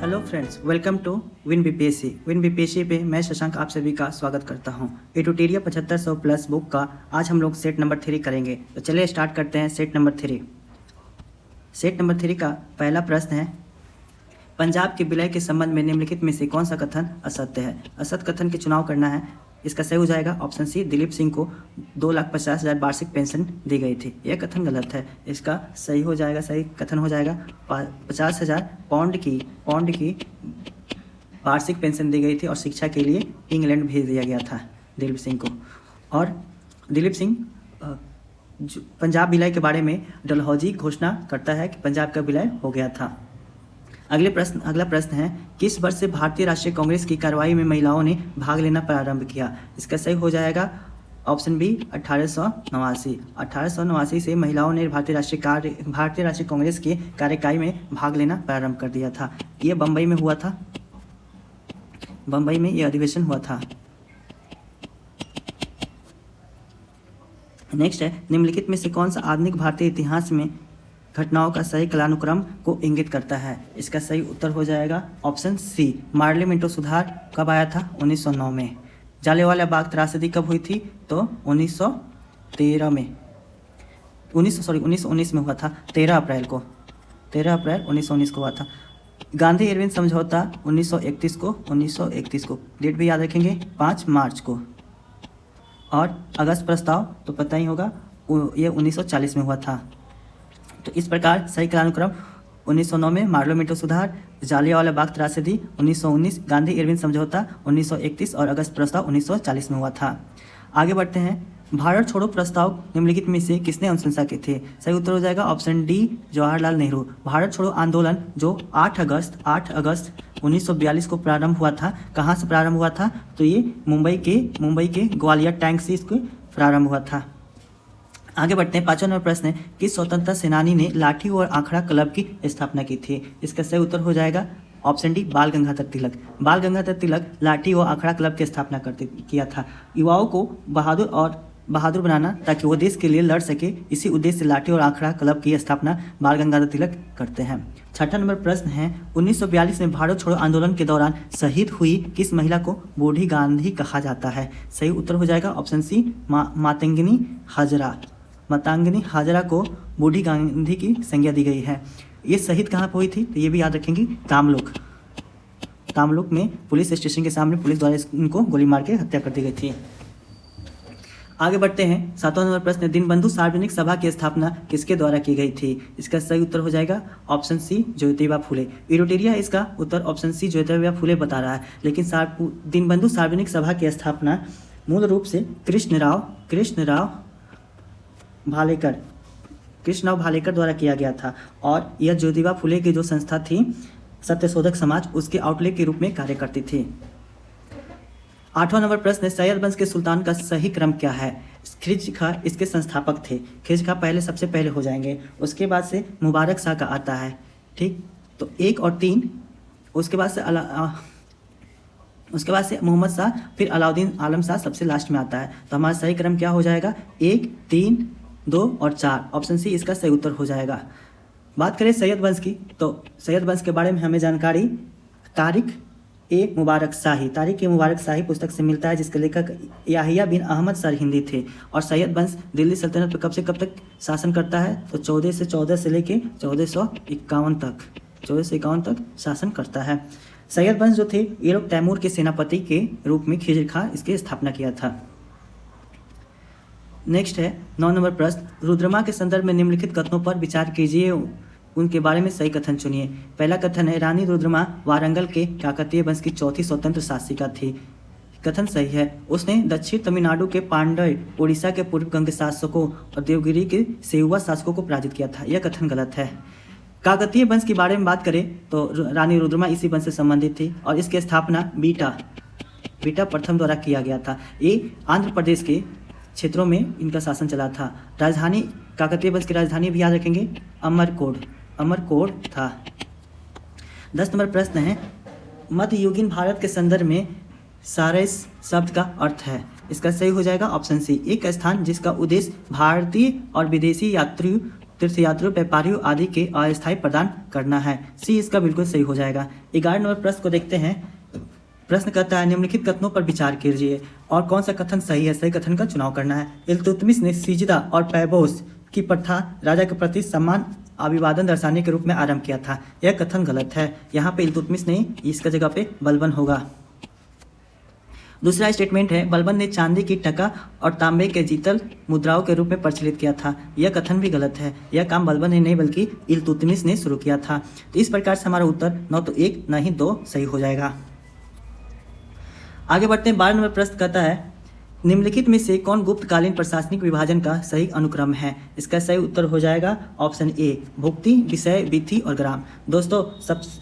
Hello friends, welcome to win BPSC. Win BPSC पे मैं शशांक आप सभी का स्वागत करता हूं। एटुटेरिया 7500 प्लस बुक का आज हम लोग सेट नंबर 3 करेंगे। तो चलिए स्टार्ट करते हैं सेट नंबर 3। सेट नंबर 3 का पहला प्रश्न है, पंजाब के विलय के संबंध में निम्नलिखित में से कौन सा कथन असत्य है। असत्य कथन के चुनाव करना है। इसका सही हो जाएगा ऑप्शन सी, दिलीप सिंह को 2,50,000 वार्षिक पेंशन दी गई थी। यह कथन गलत है। इसका सही हो जाएगा, सही कथन हो जाएगा 50,000 पाउंड की वार्षिक पेंशन दी गई थी और शिक्षा के लिए इंग्लैंड भेज दिया गया था दिलीप सिंह को। और दिलीप सिंह पंजाब विलय के बारे में डलहौजी घोषणा करता है कि पंजाब का विलय हो गया था। अगला प्रश्न है, किस वर्ष से भारतीय राष्ट्रीय कांग्रेस की कार्रवाई में महिलाओं ने भाग लेना प्रारंभ किया। इसका सही हो जाएगा ऑप्शन बी, 1889। 1889 से महिलाओं ने भारतीय राष्ट्रीय कांग्रेस की कार्यकारिणी में भाग लेना प्रारंभ कर दिया था। ये बम्बई में हुआ था, बम्बई में यह अधिवेशन हुआ था। नेक्स्ट है, निम्नलिखित में से कौन सा आधुनिक भारतीय इतिहास में घटनाओं का सही कालानुक्रम को इंगित करता है। इसका सही उत्तर हो जाएगा ऑप्शन सी, मार्ले मिंटो सुधार कब आया था, 1909 में। जालियांवाला बाग त्रासदी कब हुई थी, तो 1913 में 1919 में हुआ था, 13 अप्रैल 1919 को हुआ था। गांधी इरविन समझौता 1931 को डेट भी याद रखेंगे, 5 मार्च को। और अगस्त प्रस्ताव तो पता ही होगा, ये 1940 में हुआ था। तो इस प्रकार सही कालानुक्रम 1909 में मार्लो मिंटो सुधार, जालियांवाला बाग त्रासदी 1919, गांधी इरविन समझौता 1931 और अगस्त प्रस्ताव 1940 में हुआ था। आगे बढ़ते हैं, भारत छोड़ो प्रस्ताव निम्नलिखित में से किसने अनुशंसा की थी। सही उत्तर हो जाएगा ऑप्शन डी, जवाहरलाल नेहरू। भारत छोड़ो आंदोलन जो 8 अगस्त 1942 को प्रारंभ हुआ था, कहाँ से प्रारंभ हुआ था, तो ये मुंबई के ग्वालियर टैंक से इसको प्रारंभ हुआ था। आगे बढ़ते हैं, 5वां नंबर प्रश्न है, किस स्वतंत्रता सेनानी ने लाठी और आंकड़ा क्लब की स्थापना की थी। इसका सही उत्तर हो जाएगा ऑप्शन डी, बाल गंगाधर तिलक। बाल गंगाधर तिलक लाठी और आंकड़ा क्लब की स्थापना किया था। युवाओं को बहादुर बनाना ताकि वो देश के लिए लड़ सके, इसी उद्देश्य से लाठी और आंकड़ा क्लब की स्थापना बाल गंगाधर तिलक करते हैं। 6वां नंबर प्रश्न है, 1942 में भारत छोड़ो आंदोलन के दौरान शहीद हुई किस महिला को बूढ़ी गांधी कहा जाता है। सही उत्तर हो जाएगा ऑप्शन सी, मातंगी हाजरा को बूढ़ी गांधी की संज्ञा दी गई है। ये शहीद कहाँ पर हुई थी, तो ये भी याद रखेंगे, तामलुक में पुलिस स्टेशन के सामने पुलिस द्वारा इनको गोली मार के हत्या कर दी गई थी। आगे बढ़ते हैं, 7वां नंबर प्रश्न, दीनबंधु सार्वजनिक सभा की स्थापना किसके द्वारा की गई थी। इसका सही उत्तर हो जाएगा ऑप्शन सी, ज्योतिबा फुले। एटुटेरिया इसका उत्तर ऑप्शन सी, ज्योतिबा फुले बता रहा है, लेकिन दीनबंधु सार्वजनिक सभा की स्थापना मूल रूप से कृष्णराव भालेकर द्वारा किया गया था। और यह ज्योतिबा फुले की जो संस्था थी सत्यशोधक समाज, उसके आउटलेट के रूप में कार्य करती थी। 8वां नंबर प्रश्न है, सैयद वंश के सुल्तान का सही क्रम क्या है। खिज खां इसके संस्थापक थे। खिज खां सबसे पहले हो जाएंगे, उसके बाद से मुबारक शाह का आता है, ठीक। तो 1 और 3, उसके बाद से मोहम्मद शाह, फिर अलाउद्दीन आलम शाह सबसे लास्ट में आता है। तो हमारा सही क्रम क्या हो जाएगा, 1, 3, 2 और 4। ऑप्शन सी इसका सही उत्तर हो जाएगा। बात करें सैयद वंश की, तो सैयद वंश के बारे में हमें जानकारी तारिक ए मुबारक शाही पुस्तक से मिलता है, जिसके लेखक याहिया बिन अहमद सरहिंदी थे। और सैयद वंश दिल्ली सल्तनत पर कब से कब तक शासन करता है, तो 1414 से लेके 1451 तक शासन करता है। सैयद वंश जो थे ये लोग तैमूर के सेनापति के रूप में खिजर खां इसकी स्थापना किया था। नेक्स्ट है 9 नंबर प्रश्न, रुद्रमा के संदर्भ में निम्नलिखित कथनों पर विचार कीजिए, उनके बारे में सही कथन चुनिए। पहला कथन है, रानी रुद्रमा वारंगल के काकतीय वंश की चौथी स्वतंत्र शासिका थी। कथन सही है। उसने दक्षिण तमिलनाडु के पांड्य, उड़ीसा के पूर्व गंग शासकों और देवगिरी के सेहुआ शासकों को पराजित किया था। यह कथन गलत है। काकतीय वंश के बारे में बात करें तो रानी रुद्रमा इसी वंश से संबंधित थी और इसकी स्थापना बीटा प्रथम द्वारा किया गया था। ये आंध्र प्रदेश के क्षेत्रों में इनका शासन चला था। राजधानी, काकतीय वंश की राजधानी भी याद रखेंगे, अमरकोट था। 10 नंबर प्रश्न है, मध्ययुगीन भारत के संदर्भ में सारस शब्द का अर्थ है। इसका सही हो जाएगा ऑप्शन सी, एक स्थान जिसका उद्देश्य भारतीय और विदेशी तीर्थयात्रियों, व्यापारियों आदि के अस्थायी प्रदान करना है। सी इसका बिल्कुल सही हो जाएगा। 11 नंबर प्रश्न को देखते हैं। प्रश्न कहता है निम्नलिखित कथनों पर विचार कीजिए और कौन सा कथन सही है। सही कथन का चुनाव करना है। इल्तुतमिश ने सिजदा और पैबोस की प्रथा राजा के प्रति सम्मान अभिवादन दर्शाने के रूप में आरंभ किया था। यह कथन गलत है। यहाँ पे इल्तुतमिश नहीं, इसका जगह पे बलबन होगा। दूसरा स्टेटमेंट है बलबन ने चांदी की टका और तांबे के जीतल मुद्राओं के रूप में प्रचलित किया था। यह कथन भी गलत है। यह काम बलबन ने नहीं बल्कि इल्तुतमिश ने शुरू किया था। तो इस प्रकार से हमारा उत्तर न तो 1 न ही 2 सही हो जाएगा। आगे बढ़ते हैं। 12 नंबर प्रश्न कहता है निम्नलिखित में से कौन गुप्तकालीन प्रशासनिक विभाजन का सही अनुक्रम है। इसका सही उत्तर हो जाएगा ऑप्शन ए, भुक्ति, विषय, विधि और ग्राम। दोस्तों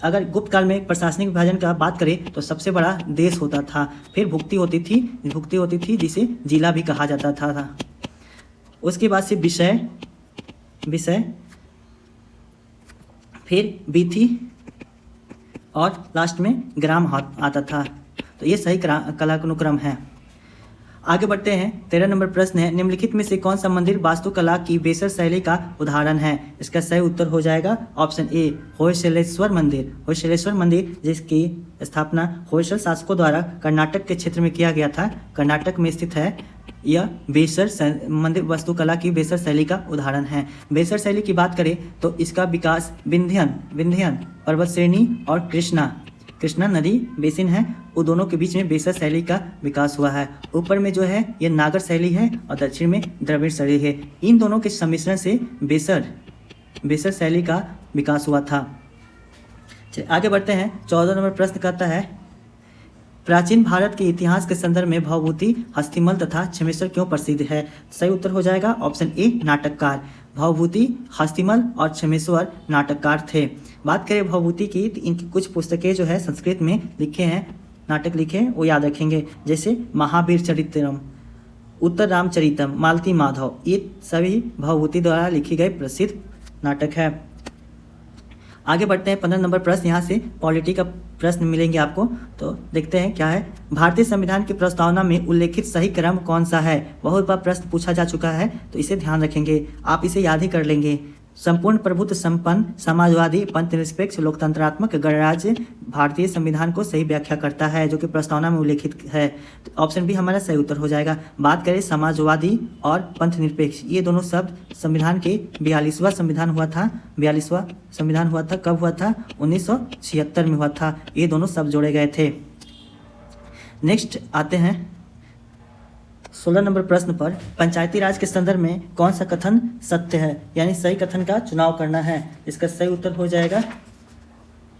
अगर गुप्त काल में प्रशासनिक विभाजन का बात करें तो सबसे बड़ा देश होता था, फिर भुक्ति होती थी जिसे जिला भी कहा जाता था। उसके बाद से विषय, फिर विधि और लास्ट में ग्राम आता था। तो ये सही कलानुक्रम है। आगे बढ़ते हैं। 13 नंबर प्रश्न है निम्नलिखित में से कौन सा मंदिर वास्तुकला की बेसर शैली का उदाहरण है। इसका सही उत्तर हो जाएगा ऑप्शन ए, होयसलेश्वर मंदिर। होयसलेश्वर मंदिर जिसकी स्थापना होयसल शासकों द्वारा कर्नाटक के क्षेत्र में किया गया था, कर्नाटक में स्थित है। यह बेसर मंदिर वास्तुकला की बेसर शैली का उदाहरण है। बेसर शैली की बात करें तो इसका विकास विंध्यन पर्वत श्रेणी और कृष्णा नदी बेसिन है, वो दोनों के बीच में बेसर शैली का विकास हुआ है। ऊपर में जो है ये नागर शैली है और दक्षिण में द्रविड़ शैली है। इन दोनों के सम्मिश्रण से बेसर शैली का विकास हुआ था। चलिए आगे बढ़ते हैं। 14 नंबर प्रश्न कहता है प्राचीन भारत के इतिहास के संदर्भ में भवभूति, हस्तिमल तथा क्षमेश्वर क्यों प्रसिद्ध है। सही उत्तर हो जाएगा ऑप्शन ए, नाटककार। भवभूति, हस्तिमल और क्षमेश्वर नाटककार थे। बात करें भवभूति की तो इनकी कुछ पुस्तकें जो है संस्कृत में लिखे हैं, नाटक लिखे हैं, वो याद रखेंगे। जैसे महावीर चरित्रम, उत्तर रामचरितम, मालती माधव, ये सभी भवभूति द्वारा लिखी गई प्रसिद्ध नाटक है। आगे बढ़ते हैं। 15 नंबर प्रश्न, यहाँ से पॉलिटी का प्रश्न मिलेंगे आपको। तो देखते हैं क्या है। भारतीय संविधान की प्रस्तावना में उल्लेखित सही क्रम कौन सा है। बहुत बार प्रश्न पूछा जा चुका है तो इसे ध्यान रखेंगे, आप इसे याद ही कर लेंगे। संपूर्ण प्रभुत्व संपन्न, समाजवादी, पंथनिरपेक्ष, लोकतंत्रात्मक गणराज्य भारतीय संविधान को सही व्याख्या करता है, जो कि प्रस्तावना में उल्लेखित है। तो ऑप्शन बी हमारा सही उत्तर हो जाएगा। बात करें समाजवादी और पंथनिरपेक्ष, ये दोनों शब्द संविधान के 42वां संविधान हुआ था। 42वां संविधान हुआ था, कब हुआ था? 1976 में हुआ था। ये दोनों शब्द जोड़े गए थे। नेक्स्ट आते हैं 16 नंबर प्रश्न पर। पंचायती राज के संदर्भ में कौन सा कथन सत्य है, यानी सही कथन का चुनाव करना है। इसका सही उत्तर हो जाएगा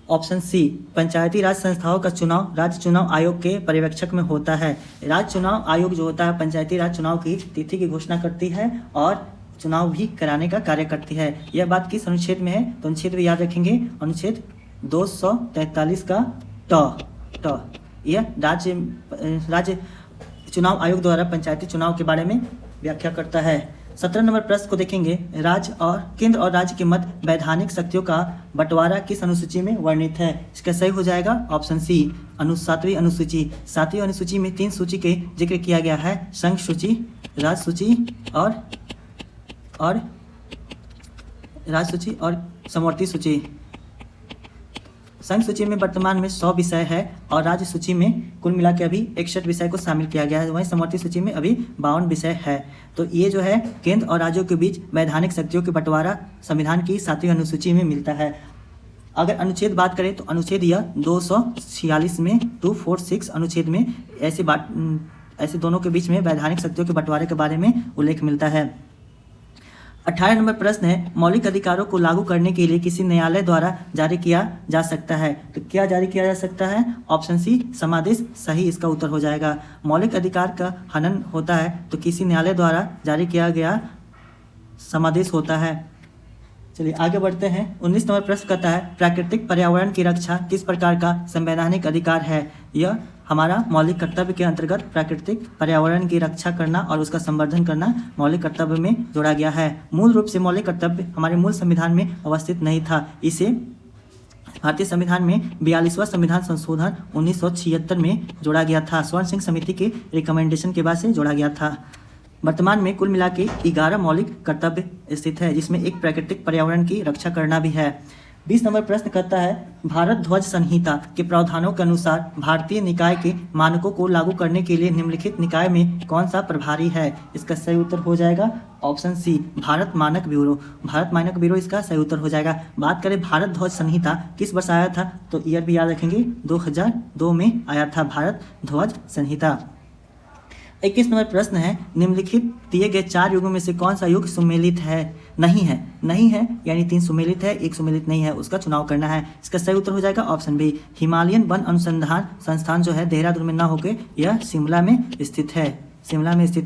ऑप्शन सी, पंचायती राज संस्थाओं का चुनाव राज्य चुनाव आयोग के पर्यवेक्षक में होता है। राज्य चुनाव आयोग जो होता है पंचायती राज चुनाव की तिथि की घोषणा करती है और चुनाव भी कराने का कार्य करती है। यह बात किस अनुच्छेद में है तो अनुच्छेद भी याद रखेंगे, अनुच्छेद 243 का ट। यह राज्य चुनाव आयोग द्वारा पंचायती चुनाव के बारे में व्याख्या करता है। 17 नंबर प्रश्न को देखेंगे। राज्य और केंद्र और राज्य के मध्य वैधानिक शक्तियों का बंटवारा किस अनुसूची में वर्णित है। इसका सही हो जाएगा ऑप्शन सी, 7वीं अनुसूची। 7वीं अनुसूची में 3 सूची के जिक्र किया गया है, संघ सूची, राज सूची और समवर्ती सूची। संघ सूची में वर्तमान में 100 विषय है और राज्य सूची में कुल मिला के अभी 61 विषय को शामिल किया गया है। वहीं समवर्ती सूची में अभी 52 विषय है। तो ये जो है केंद्र और राज्यों के बीच वैधानिक शक्तियों के बंटवारा संविधान की 7वीं अनुसूची में मिलता है। अगर अनुच्छेद बात करें तो अनुच्छेद यह 246 में 246 अनुच्छेद में ऐसे दोनों के बीच में वैधानिक शक्तियों के बंटवारे के बारे में उल्लेख मिलता है। 18 नंबर प्रश्न है मौलिक अधिकारों को लागू करने के लिए किसी न्यायालय द्वारा जारी किया जा सकता है। तो क्या जारी किया जा सकता है? ऑप्शन सी, समादेश सही इसका उत्तर हो जाएगा। मौलिक अधिकार का हनन होता है तो किसी न्यायालय द्वारा जारी किया गया समादेश होता है। चलिए आगे बढ़ते हैं। 19 नंबर प्रश्न कहता है प्राकृतिक पर्यावरण की रक्षा किस प्रकार का संवैधानिक अधिकार है। यह हमारा मौलिक कर्तव्य के अंतर्गत प्राकृतिक पर्यावरण की रक्षा करना और उसका संवर्धन करना मौलिक कर्तव्य में जोड़ा गया है। मूल रूप से मौलिक कर्तव्य हमारे मूल संविधान में अवस्थित नहीं था। इसे भारतीय संविधान में 42वां संविधान संशोधन 1976 में जोड़ा गया था। स्वर्ण सिंह समिति के रिकमेंडेशन के बाद से जोड़ा गया था। वर्तमान में कुल मिला के 11 मौलिक कर्तव्य स्थित है, जिसमें एक प्राकृतिक पर्यावरण की रक्षा करना भी है। 20 नंबर प्रश्न कहता है भारत ध्वज संहिता के प्रावधानों के अनुसार भारतीय निकाय के मानकों को लागू करने के लिए निम्नलिखित निकाय में कौन सा प्रभारी है? इसका सही उत्तर हो जाएगा ऑप्शन सी, भारत मानक ब्यूरो। भारत मानक ब्यूरो इसका सही उत्तर हो जाएगा। बात करें भारत ध्वज संहिता किस वर्ष आया था, तो ईयर भी याद रखेंगे, 2002 में आया था भारत ध्वज संहिता। 21 नंबर प्रश्न है निम्नलिखित दिए गए 4 युगों में से कौन सा युग सुमेलित है? नहीं है यानी 3 सुमेलित है, 1 सुमेलित नहीं है, उसका चुनाव करना है। इसका सही उत्तर हो जाएगा ऑप्शन बी, हिमालयन वन अनुसंधान संस्थान जो है देहरादून में ना होकर यह शिमला में स्थित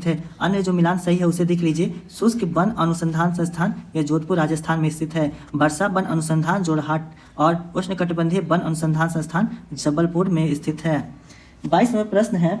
है। अन्य जो मिलान सही है उसे देख लीजिए, शुष्क वन अनुसंधान संस्थान यह जोधपुर राजस्थान में स्थित है, वर्षा वन अनुसंधान जोरहाट और उष्णकटिबंधीय वन अनुसंधान संस्थान जबलपुर में स्थित है। 22 नंबर प्रश्न है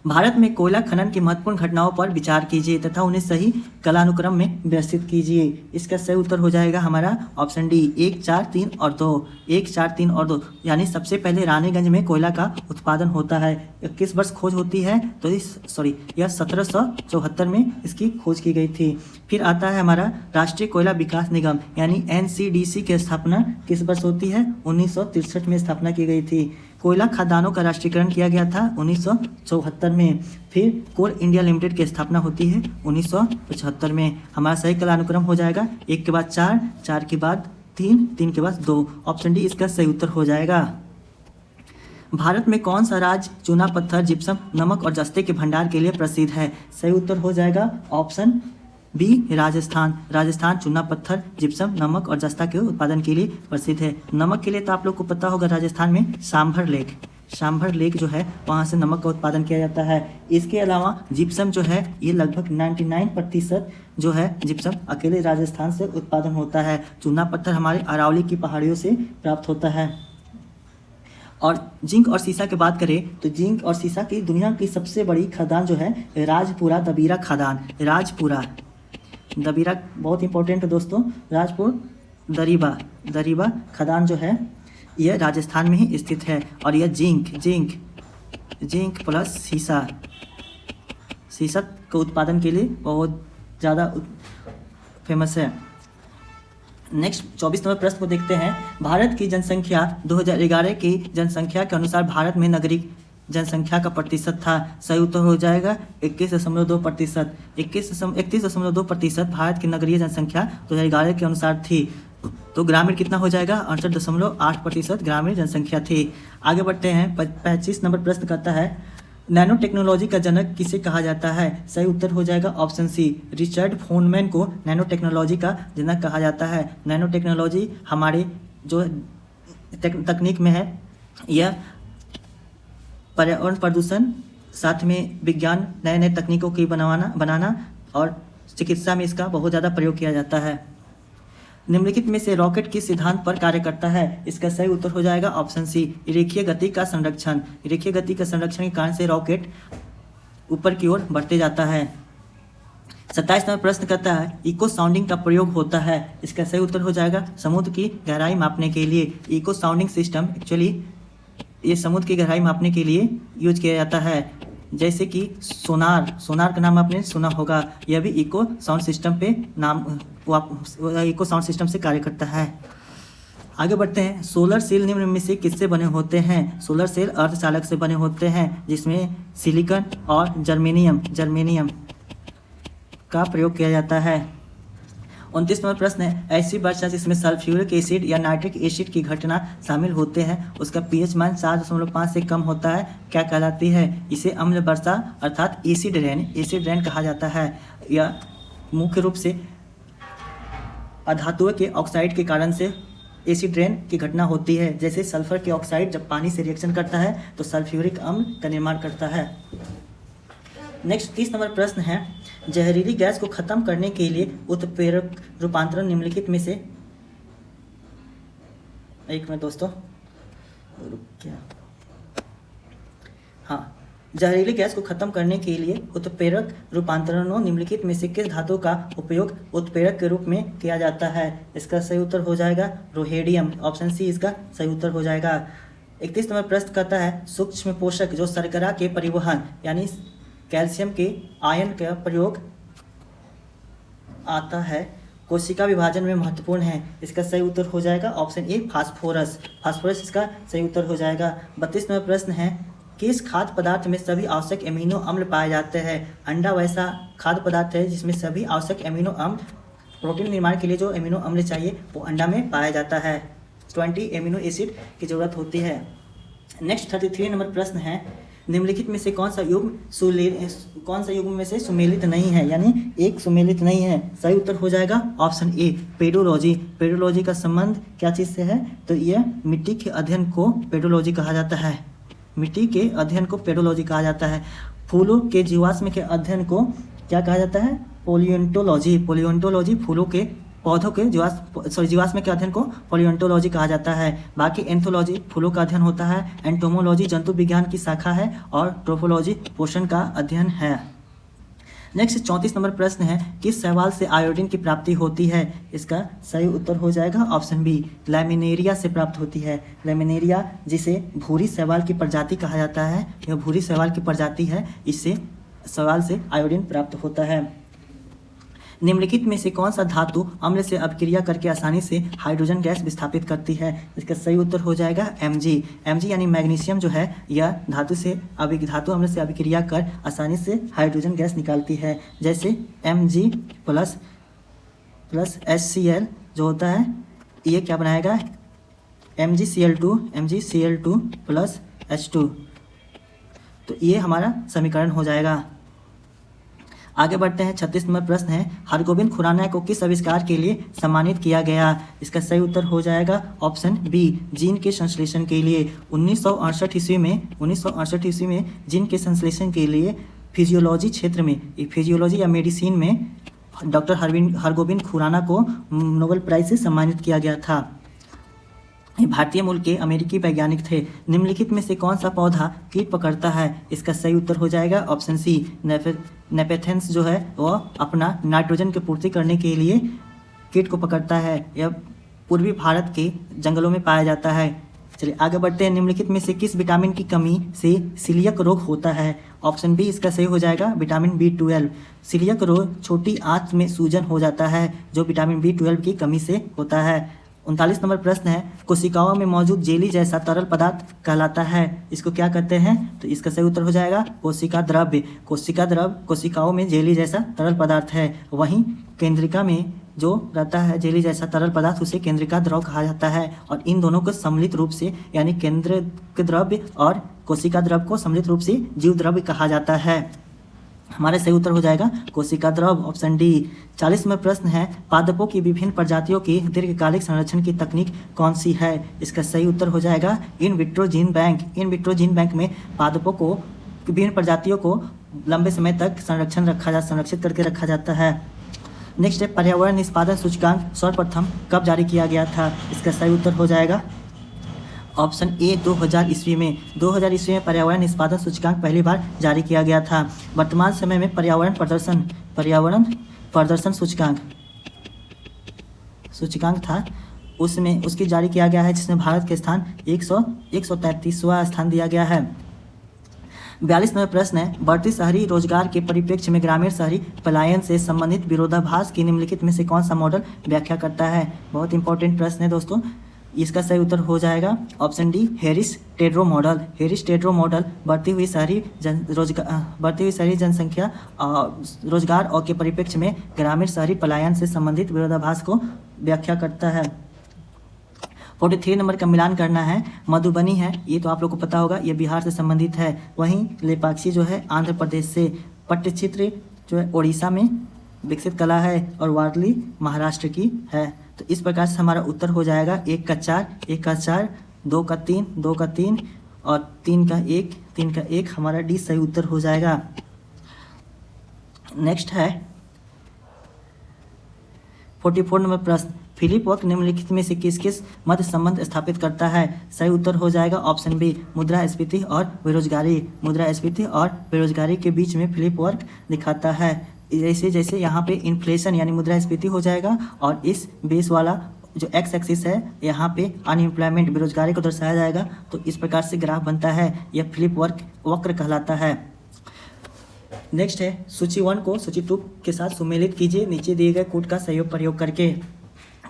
भारत में कोयला खनन की महत्वपूर्ण घटनाओं पर विचार कीजिए तथा उन्हें सही कालानुक्रम में व्यवस्थित कीजिए। इसका सही उत्तर हो जाएगा हमारा ऑप्शन डी, 1, 4, 3 और 2। 1, 4, 3 और 2 यानी सबसे पहले रानीगंज में कोयला का उत्पादन होता है। किस वर्ष खोज होती है, तो यह 1774 में इसकी खोज की गई थी। फिर आता है हमारा राष्ट्रीय कोयला विकास निगम यानी NCDC की स्थापना किस वर्ष होती है? 1963 में स्थापना की गई थी। कोयला खदानों का राष्ट्रीयकरण किया गया था 1974 में। फिर कोल इंडिया लिमिटेड की स्थापना होती है 1975 में। हमारा सही कालानुक्रम हो जाएगा 1 के बाद 4, 4 के बाद 3, 3 के बाद 2। ऑप्शन डी इसका सही उत्तर हो जाएगा। भारत में कौन सा राज्य चूना पत्थर, जिप्सम, नमक और जस्ते के भंडार के लिए प्रसिद्ध है? सही उत्तर हो जाएगा ऑप्शन बी, राजस्थान चूना पत्थर, जिप्सम, नमक और जस्ता के उत्पादन के लिए प्रसिद्ध है। नमक के लिए तो आप लोग को पता होगा राजस्थान में सांभर लेक जो है वहाँ से नमक का उत्पादन किया जाता है। इसके अलावा जिप्सम जो है ये लगभग 99% जो है जिप्सम अकेले राजस्थान से उत्पादन होता है। चूना पत्थर हमारे अरावली की पहाड़ियों से प्राप्त होता है। और जिंक और सीसा की बात करें तो जिंक और सीसा की दुनिया की सबसे बड़ी खदान जो है राजपुरा दबीरा खदान, दबीरा बहुत इंपॉर्टेंट है दोस्तों। राजपुर दरीबा खदान जो है यह राजस्थान में ही स्थित है। और यह जिंक प्लस सीसा के उत्पादन के लिए बहुत ज़्यादा फेमस है। नेक्स्ट 24 नंबर प्रश्न को देखते हैं। भारत की जनसंख्या 2011 की जनसंख्या के अनुसार भारत में नागरिक जनसंख्या का प्रतिशत था। सही उत्तर हो जाएगा 21.2%। 31.2% भारत की नगरीय जनसंख्या 2011 के अनुसार थी। तो ग्रामीण कितना हो जाएगा? 68.8% ग्रामीण जनसंख्या थी। आगे बढ़ते हैं। 25 नंबर प्रश्न कहता है नैनो टेक्नोलॉजी का जनक किसे कहा जाता है? सही उत्तर हो जाएगा ऑप्शन सी, रिचर्ड फोनमैन को नैनो टेक्नोलॉजी का जनक कहा जाता है। नैनो टेक्नोलॉजी हमारे जो तकनीक में है, यह पर्यावरण प्रदूषण, साथ में विज्ञान, नए तकनीकों की बनाना और चिकित्सा में इसका बहुत ज़्यादा प्रयोग किया जाता है। निम्नलिखित में से रॉकेट किस सिद्धांत पर कार्य करता है? इसका सही उत्तर हो जाएगा ऑप्शन सी, रेखीय गति का संरक्षण के कारण से रॉकेट ऊपर की ओर बढ़ते जाता है। 27 नंबर प्रश्न कहता है इको साउंडिंग का प्रयोग होता है। इसका सही उत्तर हो जाएगा समुद्र की गहराई मापने के लिए। इको साउंडिंग सिस्टम एक्चुअली ये समुद्र की गहराई मापने के लिए यूज किया जाता है। जैसे कि सोनार का नाम आपने सुना होगा, यह भी इको साउंड सिस्टम से कार्य करता है। आगे बढ़ते हैं। सोलर सेल निम्न में से किससे बने होते हैं? सोलर सेल अर्धचालक से बने होते हैं, जिसमें सिलिकॉन और जर्मेनियम का प्रयोग किया जाता है। 29 नंबर प्रश्न है ऐसी वर्षा जिसमें सल्फ्यूरिक एसिड या नाइट्रिक एसिड की घटना शामिल होते हैं, उसका पीएच मान 4.5 से कम होता है, क्या कहलाती है? इसे अम्ल वर्षा अर्थात एसिड रेन कहा जाता है। यह मुख्य रूप से अधातुओं के ऑक्साइड के कारण से एसिड रेन की घटना होती है। जैसे सल्फर के ऑक्साइड जब पानी से रिएक्शन करता है तो सल्फ्यूरिक अम्ल का निर्माण करता है। नेक्स्ट 30 नंबर प्रश्न है जहरीली गैस को खत्म करने के लिए उत्प्रेरक रूपांतरण निम्नलिखित में से, एक मिनट दोस्तों जहरीली गैस को खत्म करने के लिए उत्प्रेरक रूपांतरणों निम्नलिखित में से किस धातु का उपयोग उत्प्रेरक के रूप में किया जाता है? इसका सही उत्तर हो जाएगा रोहेडियम, ऑप्शन सी इसका सही उत्तर हो जाएगा। 31 नंबर प्रश्न कहता है सूक्ष्म पोषक जो शर्करा के परिवहन यानी कैल्शियम के आयन का प्रयोग आता है कोशिका विभाजन में महत्वपूर्ण है? इसका सही उत्तर हो जाएगा ऑप्शन ए फास्फोरस। फास्फोरस इसका सही उत्तर हो जाएगा। 32 नंबर प्रश्न है, किस खाद्य पदार्थ में सभी आवश्यक एमिनो अम्ल पाए जाते हैं? अंडा वैसा खाद्य पदार्थ है जिसमें सभी आवश्यक एमिनो अम्ल, प्रोटीन निर्माण के लिए जो एमिनो अम्ल चाहिए वो अंडा में पाया जाता है। 20 एमिनो एसिड की जरूरत होती है। नेक्स्ट 33 नंबर प्रश्न है, निम्नलिखित में से कौन सा युग्म में से सुमेलित नहीं है, यानी एक सुमेलित नहीं है? सही उत्तर हो जाएगा ऑप्शन ए पेडोलॉजी। पेडोलॉजी का संबंध क्या चीज़ से है? तो यह मिट्टी के अध्ययन को पेडोलॉजी कहा जाता है। मिट्टी के अध्ययन को पेडोलॉजी कहा जाता है। फूलों के जीवाश्म के अध्ययन को क्या कहा जाता है? पोलियोंटोलॉजी। पोलियोंटोलॉजी फूलों के पौधों के जीवाश्म के अध्ययन को पोलियोंटोलॉजी कहा जाता है। बाकी एंथोलॉजी फूलों का अध्ययन होता है, एंटोमोलॉजी जंतु विज्ञान की शाखा है और ट्रोफोलॉजी पोषण का अध्ययन है। नेक्स्ट 34 नंबर प्रश्न है, किस शैवाल से आयोडीन की प्राप्ति होती है? इसका सही उत्तर हो जाएगा ऑप्शन बी लैमिनेरिया से प्राप्त होती है। लैमिनेरिया जिसे भूरी शैवाल की प्रजाति कहा जाता है, यह भूरी शैवाल की प्रजाति है, इससे शैवाल से आयोडीन प्राप्त होता है। निम्नलिखित में से कौन सा धातु अम्ल से अभिक्रिया करके आसानी से हाइड्रोजन गैस विस्थापित करती है? इसका सही उत्तर हो जाएगा Mg। Mg यानी मैग्नीशियम जो है यह धातु अम्ल से अभिक्रिया कर आसानी से हाइड्रोजन गैस निकालती है। जैसे Mg प्लस HCl जो होता है ये क्या बनाएगा? MgCl2 प्लस H2, तो ये हमारा समीकरण हो जाएगा। आगे बढ़ते हैं। 36 नंबर प्रश्न है, हरगोविंद खुराना को किस आविष्कार के लिए सम्मानित किया गया? इसका सही उत्तर हो जाएगा ऑप्शन बी जीन के संश्लेषण के लिए। 1968 ईस्वी में जीन के संश्लेषण के लिए फिजियोलॉजी क्षेत्र में, फिजियोलॉजी या मेडिसिन में डॉक्टर हरगोविंद खुराना को नोबेल प्राइज से सम्मानित किया गया था। ये भारतीय मूल के अमेरिकी वैज्ञानिक थे। निम्नलिखित में से कौन सा पौधा कीट पकड़ता है? इसका सही उत्तर हो जाएगा ऑप्शन सी नेपेथेंस जो है वह अपना नाइट्रोजन की पूर्ति करने के लिए कीट को पकड़ता है। यह पूर्वी भारत के जंगलों में पाया जाता है। चलिए आगे बढ़ते हैं। निम्नलिखित में से किस विटामिन की कमी से सीलियक रोग होता है? ऑप्शन बी इसका सही हो जाएगा विटामिन B12। सीलियक रोग छोटी आंत में सूजन हो जाता है जो विटामिन B12 की कमी से होता है। 39 नंबर प्रश्न है, कोशिकाओं में मौजूद जेली जैसा तरल पदार्थ कहलाता है, इसको क्या कहते हैं? तो इसका सही उत्तर हो जाएगा कोशिका द्रव्य। कोशिका द्रव कोशिकाओं में जेली जैसा तरल पदार्थ है। वहीं केंद्रिका में जो रहता है जेली जैसा तरल पदार्थ उसे केंद्रिका द्रव कहा जाता है। और इन दोनों को सम्मिलित रूप से यानी केंद्रिक द्रव्य और कोशिका द्रव को सम्मिलित रूप से जीव द्रव्य कहा जाता है। हमारा सही उत्तर हो जाएगा कोशिका द्रव ऑप्शन डी। 40 में प्रश्न है, पादपों की विभिन्न प्रजातियों की दीर्घकालिक संरक्षण की तकनीक कौन सी है? इसका सही उत्तर हो जाएगा in vitro gene bank. In vitro gene bank में पादपों को विभिन्न प्रजातियों को लंबे समय तक संरक्षित करके रखा जाता है। नेक्स्ट है, पर्यावरण निष्पादन सूचकांक सर्वप्रथम कब जारी किया गया था? इसका सही उत्तर हो जाएगा ऑप्शन ए 2000 ईस्वी में। 2000 ईस्वी में पर्यावरण निष्पादन सूचकांक पहली बार जारी किया गया था। वर्तमान समय में पर्यावरण प्रदर्शन सूचकांक था, उसमें उसकी जारी किया गया है जिसमें भारत के स्थान 133वां स्थान दिया गया है। 42 नंबर प्रश्न है, बढ़ती शहरी रोजगार के परिप्रेक्ष्य में ग्रामीण शहरी पलायन से संबंधित विरोधाभास की निम्नलिखित में से कौन सा मॉडल व्याख्या करता है? बहुत इंपॉर्टेंट प्रश्न है दोस्तों। इसका सही उत्तर हो जाएगा ऑप्शन डी हैरिस-टेड्रो मॉडल। हैरिस-टेड्रो मॉडल बढ़ती हुई शहरी जनसंख्या रोजगार और के परिप्रेक्ष्य में ग्रामीण शहरी पलायन से संबंधित विरोधाभास को व्याख्या करता है। 43 नंबर का मिलान करना है। मधुबनी है, ये तो आप लोग को पता होगा, ये बिहार से संबंधित है। वहीं लेपाक्षी जो है आंध्र प्रदेश से, पट्टचित्र जो है उड़ीसा में विकसित कला है और वारली महाराष्ट्र की है। तो इस प्रकार से हमारा उत्तर हो जाएगा 1 का 4, 1 का 4, 2 का 3, 2 का 3 और 3 का 1, 3 का 1 हमारा डी सही उत्तर हो जाएगा। नेक्स्ट है 44 नंबर प्रश्न, फिलिप वर्क निम्नलिखित में से किस किस मध्य संबंध स्थापित करता है? सही उत्तर हो जाएगा ऑप्शन बी मुद्रास्फीति और बेरोजगारी। मुद्रास्फीति और बेरोजगारी के बीच में फिलिप वर्क दिखाता है। जैसे यहाँ पे इन्फ्लेशन यानी मुद्रास्फीति हो जाएगा और इस बेस वाला जो एक्स एक्सिस है यहाँ पे अनएम्प्लॉयमेंट बेरोजगारी को दर्शाया जाएगा। तो इस प्रकार से ग्राफ बनता है, यह फिलिप वर्क वक्र कहलाता है। नेक्स्ट है सूची 1 को सूची 2 के साथ सुमेलित कीजिए नीचे दिए गए कोड का सहयोग प्रयोग करके।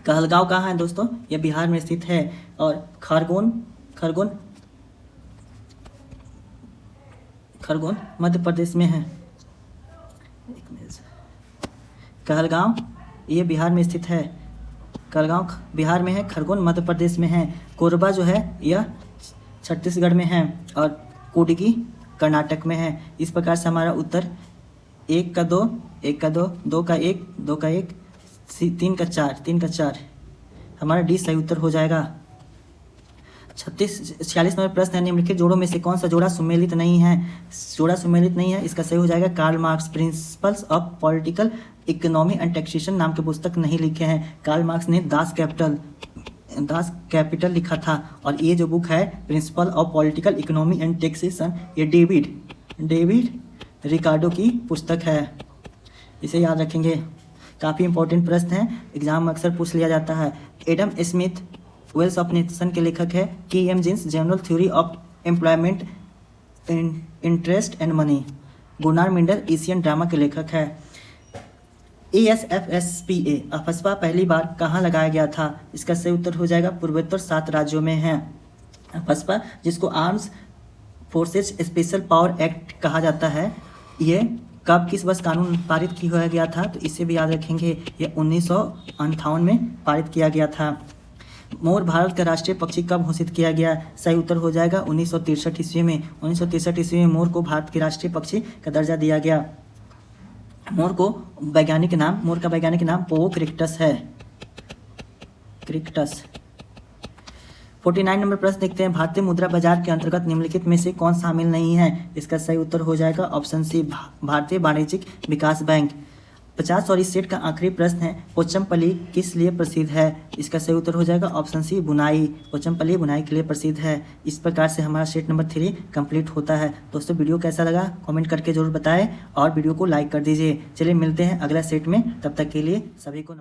कहलगांव कहाँ है दोस्तों? यह बिहार में स्थित है। और खरगोन मध्य प्रदेश में है। कहलगांव ये बिहार में स्थित है। कहलगांव बिहार में है, खरगोन मध्य प्रदेश में है। कोरबा जो है यह छत्तीसगढ़ में है और कुडगी कर्नाटक में है। इस प्रकार से हमारा उत्तर 1 का 2, 1 का 2, 2 का 1, 2 का 1, 3 का 4, 3 का 4 हमारा डी सही उत्तर हो जाएगा। 46 नंबर प्रश्न है, निम्नलिखित जोड़ों में से कौन सा जोड़ा सुमेलित नहीं है? जोड़ा सुमेलित नहीं है, इसका सही हो जाएगा Karl Marx principles of political economy and taxation नाम के पुस्तक नहीं लिखे हैं। कार्ल मार्क्स ने दास कैपिटल लिखा था और ये जो बुक है principle of political economy and taxation ये डेविड रिकार्डो की पुस्तक है। इसे याद रखेंगे, काफ़ी इंपॉर्टेंट प्रश्न है, एग्जाम में अक्सर पूछ लिया जाता है। Adam Smith wealth of nation के लेखक है। की M Keynes general theory of employment interest and money. Gunnar Myrdal Asian drama के लेखक है। ASFSPA अफस्पा पहली बार कहाँ लगाया गया था? इसका सही उत्तर हो जाएगा पूर्वोत्तर 7 राज्यों में है। अफस्पा जिसको arms forces special power act कहा जाता है, ये कब किस वर्ष कानून पारित किया गया था? तो इसे भी याद रखेंगे, ये 1958 में पारित किया गया था। मोर भारत का राष्ट्रीय पक्षी कब घोषित किया गया? सही उत्तर हो जाएगा 1963 ईस्वी में। 1963 ईस्वी में मोर को भारत के राष्ट्रीय पक्षी का दर्जा दिया गया। मोर का वैज्ञानिक नाम पोवो क्रिक्टस है। 49 नंबर प्रश्न देखते हैं, भारतीय मुद्रा बाजार के अंतर्गत निम्नलिखित में से कौन शामिल नहीं है? इसका सही उत्तर हो जाएगा ऑप्शन सी भारतीय वाणिज्यिक विकास बैंक। 50 और इस सेट का आखिरी प्रश्न है, पोचमपल्ली किस लिए प्रसिद्ध है? इसका सही उत्तर हो जाएगा ऑप्शन सी बुनाई। पोचमपल्ली बुनाई के लिए प्रसिद्ध है। इस प्रकार से हमारा सेट नंबर 3 कंप्लीट होता है। दोस्तों वीडियो कैसा लगा कमेंट करके जरूर बताएं और वीडियो को लाइक कर दीजिए। चलिए मिलते हैं अगला सेट में, तब तक के लिए सभी को